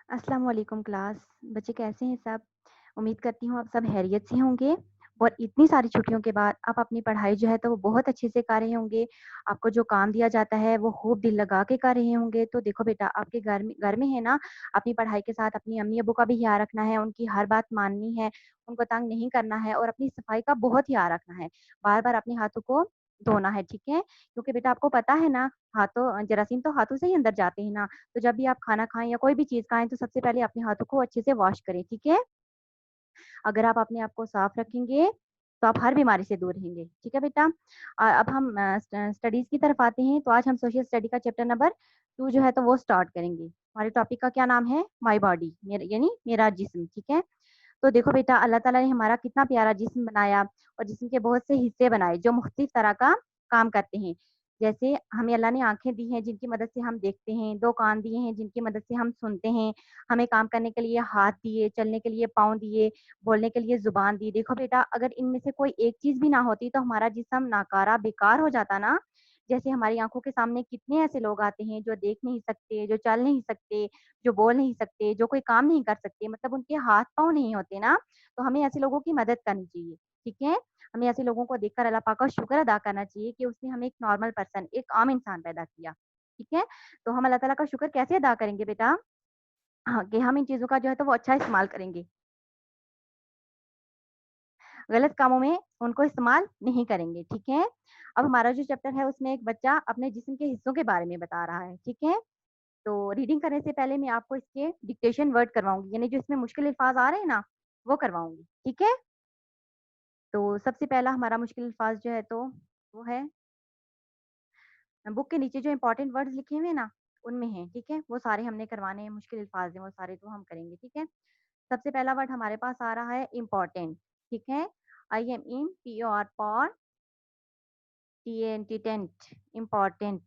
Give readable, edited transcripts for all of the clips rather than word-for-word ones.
अस्सलाम वालेकुम क्लास। बच्चे कैसे हैं सब? उम्मीद करती हूँ आप सब खैरियत से होंगे और इतनी सारी छुट्टियों के बाद आप अपनी पढ़ाई जो है तो वो बहुत अच्छे से कर रहे होंगे। आपको जो काम दिया जाता है वो खूब दिल लगा के कर रहे होंगे। तो देखो बेटा, आपके घर में है ना, अपनी पढ़ाई के साथ अपनी अम्मी-अब्बू का भी ख़्याल रखना है, उनकी हर बात माननी है, उनको तंग नहीं करना है और अपनी सफाई का बहुत ख़्याल रखना है। बार-बार अपने हाथों को धोना है, ठीक है? क्योंकि बेटा आपको पता है ना, जरासीम तो हाथों से ही अंदर जाते हैं ना। तो जब भी आप खाना खाएँ या कोई भी चीज़ खाएँ तो सबसे पहले अपने हाथों को अच्छे से वॉश करें, ठीक है? अगर आप अपने आप को साफ रखेंगे, तो आप हर बीमारी से दूर रहेंगे, ठीक है बेटा? अब हम स्टडीज़ की तरफ आते हैं, तो आज हम सोशल स्टडी का चैप्टर नंबर 2 जो है तो वो स्टार्ट करेंगे। हमारे टॉपिक का क्या नाम है? माय बॉडी, मेरा यानी मेरा जिस्म, ठीक है? तो देखो बेटा, अल्लाह ताला ने हमारा कितना प्यारा जिस्म बनाया और जिस्म के बहुत से हिस्से बनाए जो मुख्तलिफ तरह का काम करते हैं। जैसे हमें अल्लाह ने आँखें दी हैं जिनकी मदद से हम देखते हैं, 2 कान दिए हैं जिनकी मदद से हम सुनते हैं, हमें काम करने के लिए हाथ दिए, चलने के लिए पाँव दिए, बोलने के लिए ज़ुबान दी। देखो बेटा, अगर इनमें से कोई एक चीज़ भी ना होती तो हमारा जिस्म नाकारा, बेकार हो जाता ना। जैसे हमारी आँखों के सामने कितने ऐसे लोग आते हैं जो देख नहीं सकते, जो चल नहीं सकते, जो बोल नहीं सकते, जो कोई काम नहीं कर सकते, मतलब उनके हाथ-पाँव नहीं होते ना, तो हमें ऐसे लोगों की मदद करनी चाहिए, ठीक है? हमें ऐसे लोगों को देखकर अल्लाह पाक का शुक्र अदा करना चाहिए कि उसने हमें एक नॉर्मल पर्सन, एक आम इंसान पैदा किया, ठीक है? तो हम अल्लाह ताला का शुक्र कैसे अदा करेंगे बेटा? हाँ, कि हम इन चीज़ों का जो है तो वो अच्छा इस्तेमाल करेंगे, गलत कामों में उनको इस्तेमाल नहीं करेंगे, ठीक है? अब हमारा जो चैप्टर है उसमें एक बच्चा अपने जिस्म के हिस्सों के बारे में बता रहा है, ठीक है? तो रीडिंग करने से पहले मैं आपको इसके डिक्टेशन वर्ड करवाऊँगी, यानी जो इसमें मुश्किल अल्फाज़ आ रहे हैं ना, वो करवाऊँगी, ठीक है? तो सबसे पहला हमारा मुश्किल अल्फाज़ जो है तो वो है, बुक के नीचे जो इम्पोर्टेंट वर्ड्स लिखे हुए हैं ना, उनमें हैं, ठीक है? वो सारे हमने करवाने हैं, मुश्किल अल्फाज़ हैं वो सारे तो हम करेंगे, ठीक है? सबसे पहला वर्ड हमारे पास आ रहा है इम्पोर्टेंट, ठीक है? IMM POR पॉर TNT tent, important.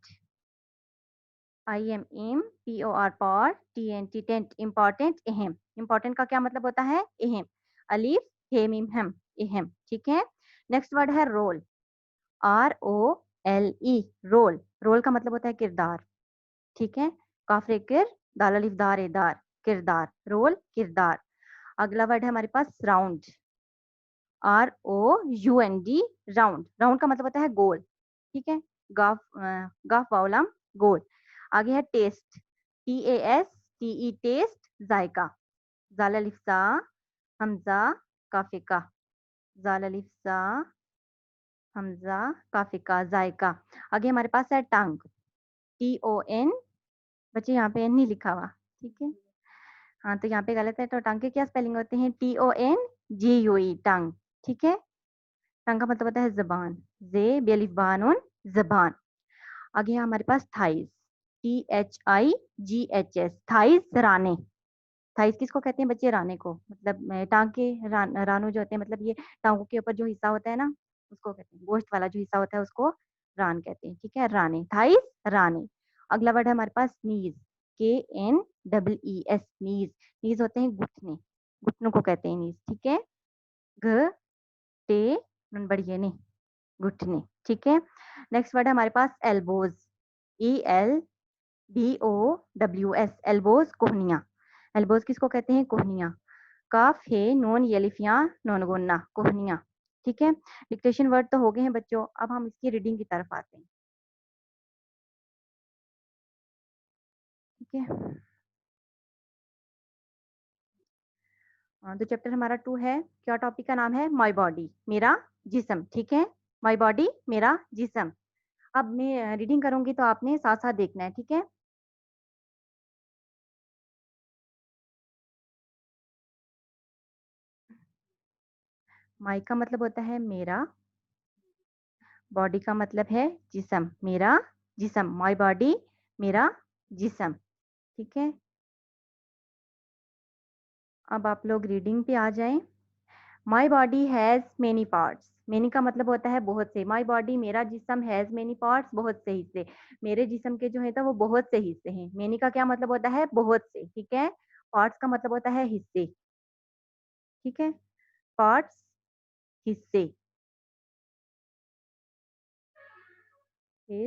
IMM POR पॉर TNT tent, important, अहम। इम्पोर्टेंट का क्या मतलब होता है? अहम। अलिफ, हे, मीम, हम, अहम, ठीक है? नेक्स्ट वर्ड है रोल, ROLE, रोल। रोल का मतलब होता है किरदार, ठीक है? काफ रे किर, दाल अलिफ दार ए दार, किरदार, रोल, किरदार। अगला वर्ड है हमारे पास राउंड, ROUND, राउंड। राउंड का मतलब होता है गोल, ठीक है? गाफ वाओलम, गोल। आगे है टेस्ट, TASTE, टेस्ट, जायका। जाल अलिफ ज़ा, हमज़ा, काफ़े का, जाल अलिफ ज़ा, हमज़ा, काफ़े का, जायका। आगे हमारे पास है टंग, TON, बच्चे यहाँ पे एन नहीं लिखा हुआ, ठीक है? हाँ, तो यहाँ पे गलत है, तो टंग के क्या स्पेलिंग होते हैं? TONGUE, टंग, ठीक है? टंग का मतलब होता है ज़ुबान, ज़े बेअलिफ बा नून, ज़ुबान। आगे है हमारे पास थाइज़, THIGHS, थाइज़, राने। थाइज़ किसको कहते हैं बच्चे? राने को, मतलब टाँग के रानू जो होते हैं, मतलब ये टाँगों के ऊपर जो हिस्सा होता है ना, उसको कहते हैं, गोश्त वाला जो हिस्सा होता है उसको रान कहते हैं, ठीक है? राने, थाइज़, राने। अगला वर्ड है हमारे पास नीज़, KNEES, नीज़। नीज़ होते हैं घुटने, घुटनों को कहते हैं नीज़, ठीक है? घ, टे, नून बड़ी ये नहीं, घुटने, ठीक है? नेक्स्ट वर्ड है हमारे पास एल्बोज़, ELBOWS, एल्बोज़, कोहनियाँ। एल्बोज़ किसको कहते हैं? कोहनियाँ। काफ है नून ये अलिफ या नून गुन्ना, कोहनियाँ, ठीक है? डिक्टेशन वर्ड तो हो गए हैं बच्चों, अब हम इसकी रीडिंग की तरफ आते हैं, ठीक है? हाँ, तो चैप्टर हमारा 2 है, क्या टॉपिक का नाम है? माय बॉडी, मेरा जिस्म, ठीक है? माय बॉडी, मेरा जिस्म। अब मैं रीडिंग करूँगी तो आपने साथ-साथ देखना है, ठीक है? माय का मतलब होता है मेरा, बॉडी का मतलब है जिस्म, मेरा जिस्म, माय बॉडी, मेरा जिस्म, ठीक है? अब आप लोग रीडिंग पे आ जाएँ। My body has many parts, many का मतलब होता है बहुत से। माई बॉडी, मेरा जिस्म, हैज़ मेनी पार्ट्स, बहुत से हिस्से। मेरे जिस्म के जो है तो वो बहुत से हिस्से हैं। मेनी का क्या मतलब होता है? बहुत से, ठीक है? पार्ट्स का मतलब होता है हिस्से, ठीक है? पार्ट्स, हिस्से। हे,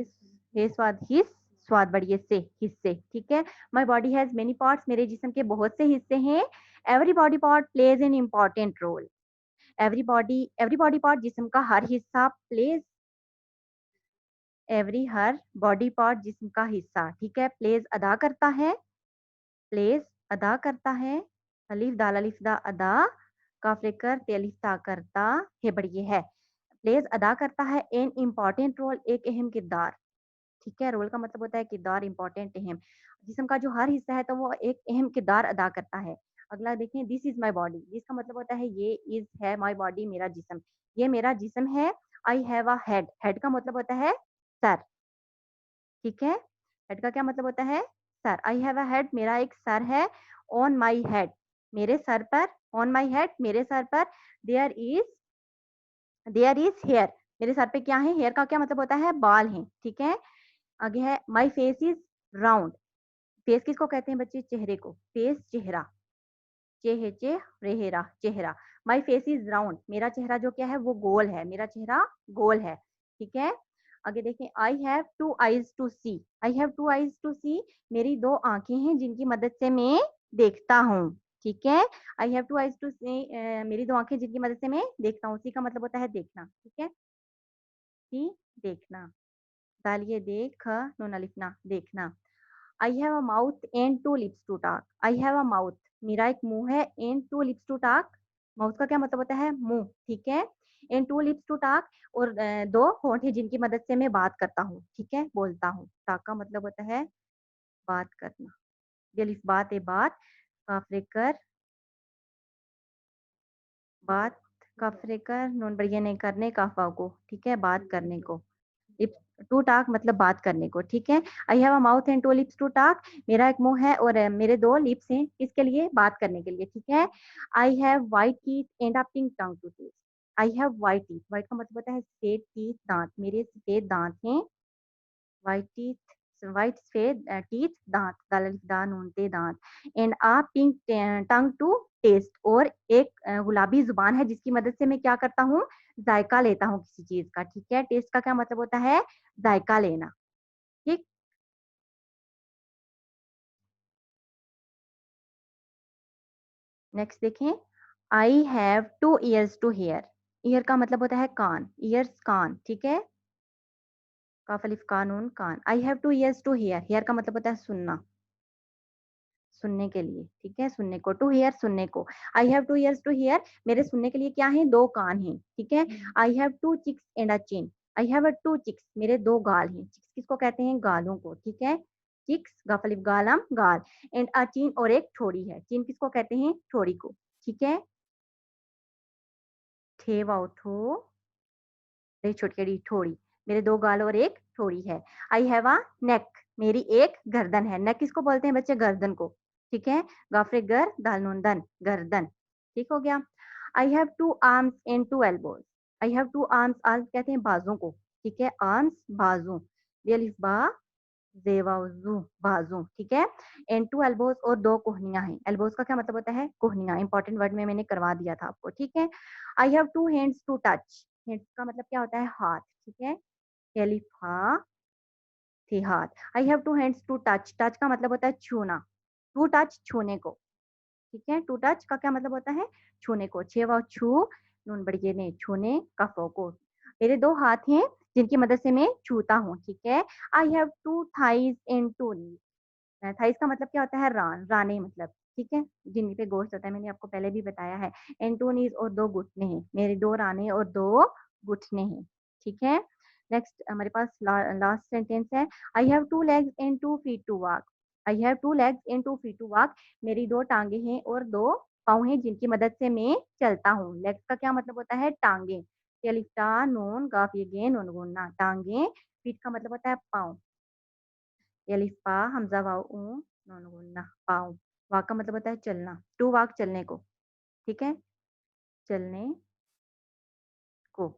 हे स्वाद हिस, स्वाद बढ़िए से, हिस्से, ठीक है। My body has many parts, मेरे जिस्म के बहुत से हिस्से हैं। Every body part plays an important role. Every body part, जिस्म का हर हिस्सा, प्लेज, हर बॉडी पार्ट जिस्म का हिस्सा, ठीक है, प्लेज अदा करता है, प्लेज अदा करता है। अलिफ दाल अलिफ दा अदा, काफ लेकर ते अलिफ ता करता है, बढ़िए है। प्लेज अदा करता है एन इम्पॉर्टेंट रोल, एक अहम किरदार, ठीक है। रोल का मतलब होता है किरदार, इंपॉर्टेंट, अहम। जिस्म का जो हर हिस्सा है तो वो एक अहम किरदार अदा करता है। अगला देखें, दिस इज माई बॉडी, जिसका मतलब होता है ये, इज है, माई बॉडी मेरा जिस्म, ये मेरा जिस्म है। I have a head, head का मतलब होता है सर, ठीक है। हेड का क्या मतलब होता है, sir. I have a head, मेरा एक सर है। ऑन माई हेड, मेरे सर पर, ऑन माई हेड, मेरे सर पर। देयर इज हेयर, मेरे सर पे क्या है, हेयर का क्या मतलब होता है, बाल हैं, ठीक है। आगे है, my face is round, face किसको कहते हैं बच्चे, चेहरे को, फेस चेहरा, चेहरा चेहरा। माई फेस इज राउंड, मेरा चेहरा जो क्या है वो गोल है, मेरा चेहरा गोल है, ठीक है। आगे देखें, I have two eyes to see, I have two eyes to see, मेरी दो आंखें हैं जिनकी मदद से मैं देखता हूँ, ठीक है। I have two eyes to see, मेरी दो आंखें जिनकी मदद से मैं देखता हूँ, सी का मतलब होता है देखना, ठीक है। सी, देखना। दालिए देख, नून अलिफ ना, देखना। I have a mouth and two lips to talk, I have a mouth, मेरा एक मुंह है, and two lips to talk, mouth का क्या मतलब होता है, मुंह, ठीक है। And two lips to talk, और दो होंठ है जिनकी मदद से मैं बात करता हूँ, ठीक है, बोलता हूँ। टॉक का मतलब होता है बात करना। ये लिफ बात है, बात, काफ लेकर बात, काफ लेकर नून बढ़िया नहीं, करने काफा को, ठीक है, बात करने को। टू टाक मतलब बात करने को, ठीक है। I have a mouth and two lips to talk, मेरा एक मुंह है और मेरे दो लिप्स हैं, किसके लिए, बात करने के लिए, ठीक है। I have white teeth and a pink tongue to taste, I have white teeth, white का मतलब होता है सफेद टीथ, दांत, मेरे सफेद दांत हैं। वाइट टीथ, वाइट सफेद टीथ, दांत, दान उनते दांत। And a pink tongue to taste, और एक गुलाबी जुबान है जिसकी मदद से मैं क्या करता हूँ, जायका लेता हूँ किसी चीज का, ठीक है। टेस्ट का क्या मतलब होता है, जायका लेना, ठीक। नेक्स्ट देखें, I have two ears to hear, ear का मतलब होता है कान, ईयर्स कान, ठीक है। काफ अलिफ कानून कान। I have two ears to hear, hear का मतलब होता है सुनना, सुनने के लिए, ठीक है, सुनने को, टू हियर, सुनने को। I have two ears to hear, मेरे सुनने के लिए क्या है, दो कान हैं, ठीक है। I have two cheeks and a chin, I have a two cheeks, मेरे दो गाल हैं, चिक्स किसको कहते हैं, गालों को, ठीक है। चिक्स, गाफलिफ गालम गाल। एंड अ चिन, और एक ठोड़ी है, चिन किसको कहते हैं, ठोड़ी को, ठीक है। ठेवा उठो, छोटी ठोड़ी, मेरे दो गाल और एक ठोड़ी है। आई हैव अ नेक, मेरी एक गर्दन है, नेक किसको बोलते हैं बच्चे, गर्दन को, ठीक है। गाफरे गर दाल नून दन, गर्दन, ठीक हो गया। I have two arms and two elbows, I have two arms, arms कहते हैं बाजों को, ठीक है, आर्म्स बाजू, ये अलिफ बा जेवाजू, बाजू, ठीक है। एंड टू एल्बोज, और दो कोहनियां हैं, एल्बोज का क्या मतलब होता है, कोहनियां, इंपॉर्टेंट वर्ड में मैंने करवा दिया था आपको, ठीक है। I have two hands to touch, hands का मतलब क्या होता है, हाथ, ठीक है। एलिफा थे हाथ। I have two hands to touch, touch का मतलब होता है छूना, टू टच छूने को, ठीक है। टू टच का क्या मतलब होता है, छूने को, छेवा छू, नून बड़िए ने, छूने कफो को। मेरे दो हाथ हैं जिनकी मदद से मैं छूता हूँ, ठीक है। I have two thighs and two knee, thighs का मतलब क्या होता है, रान, राने मतलब, ठीक है, जिन पे गोश्त होता है, मैंने आपको पहले भी बताया है। एंटोनीज, और दो घुटने हैं, मेरे दो राने और दो घुटने हैं, ठीक है। नेक्स्ट हमारे पास लास्ट सेंटेंस है, I have two legs and two feet to walk, I have two legs and two feet to walk, मेरी दो टांगे हैं और दो पाँव हैं जिनकी मदद से मैं चलता हूँ। लेग्स का क्या मतलब होता है, टांगे, लिफ्टा नून गाफ ये गे नून गुन्ना, टांगे। फीट का मतलब होता है पाँव, एलिफ पा हमजा वाव ऊ नून गुन्ना, पाँव। वाक का मतलब होता है चलना, टू वाक, चलने को, ठीक है, चलने को,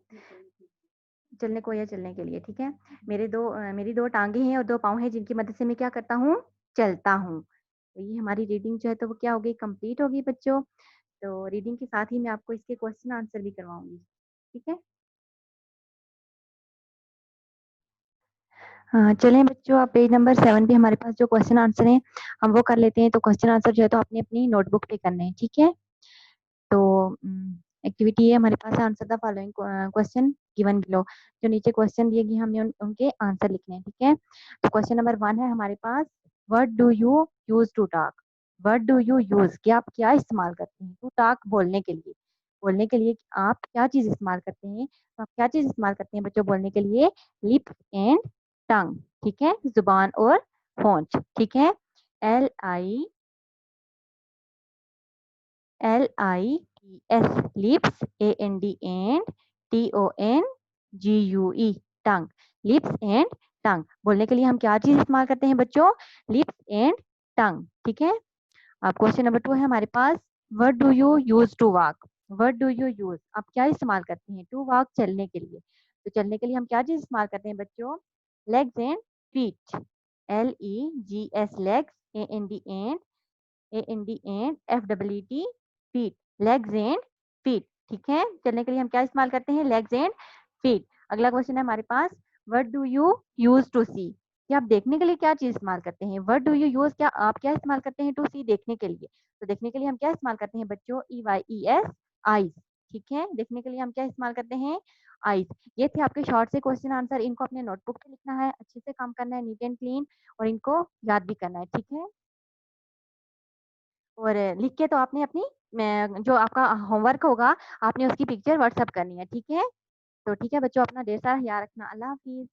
चलने को या चलने के लिए, ठीक है। मेरी दो टांगे हैं और दो पाँव हैं जिनकी मदद से मैं क्या करता हूँ, चलता हूँ। तो ये हमारी रीडिंग जो है तो वो क्या हो गई, कंप्लीट होगी बच्चों। तो रीडिंग के साथ ही मैं आपको इसके क्वेश्चन आंसर भी करवाऊंगी, ठीक है। हाँ, चलें बच्चों, आप पेज नंबर 7 पे हमारे पास जो क्वेश्चन आंसर हैं, हम वो कर लेते हैं। तो क्वेश्चन आंसर जो है तो आपने अपनी नोटबुक पे करने हैं, ठीक है? तो एक्टिविटी है हमारे पास, answer the following question given below. जो नीचे क्वेश्चन दिए गए हमने उनके आंसर लिखने हैं, ठीक है? तो क्वेश्चन नंबर 1 है हमारे पास, what do you use to talk? What do you use, कि आप क्या इस्तेमाल करते हैं टू टॉक, बोलने के लिए? बोलने के लिए आप क्या चीज इस्तेमाल करते हैं? तो आप क्या चीज इस्तेमाल करते हैं बच्चों बोलने के लिए? लिप्स एंड टंग, ठीक है? जुबान और होंठ, ठीक है? LIPS, lips, AND and TONGUE, tongue, lips and tongue. बोलने के लिए हम क्या चीज इस्तेमाल करते हैं बच्चों? लिप्स एंड टंग, ठीक है? अब क्वेश्चन नंबर 2 है हमारे पास, what do you use to walk? What do you use, आप क्या इस्तेमाल करते हैं टू वॉक, चलने के लिए? तो चलने के लिए हम क्या चीज इस्तेमाल करते हैं बच्चों? Legs and feet, LEGS, legs, AND FEET, feet, legs and feet, ठीक है? चलने के लिए हम क्या इस्तेमाल करते हैं? Legs and feet. अगला क्वेश्चन है हमारे पास, what do you use to see, कि आप देखने के लिए क्या चीज इस्तेमाल करते हैं? व्हाट डू यू यूज, क्या आप क्या इस्तेमाल करते हैं टू सी, देखने के लिए? तो देखने के लिए हम क्या इस्तेमाल करते हैं बच्चों? EYES, आईज, ठीक है? देखने के लिए हम क्या इस्तेमाल करते हैं? आईज। ये थे आपके शॉर्ट से क्वेश्चन आंसर, इनको अपने नोटबुक पे लिखना है, अच्छे से काम करना है, नीट एंड क्लीन, और इनको याद भी करना है, ठीक है? और लिख के तो आपने अपनी जो आपका होमवर्क होगा, आपने उसकी पिक्चर व्हाट्सएप करनी है, ठीक है? तो ठीक है बच्चों, अपना ढेर सारा ख्याल रखना। अल्लाह हाफिज।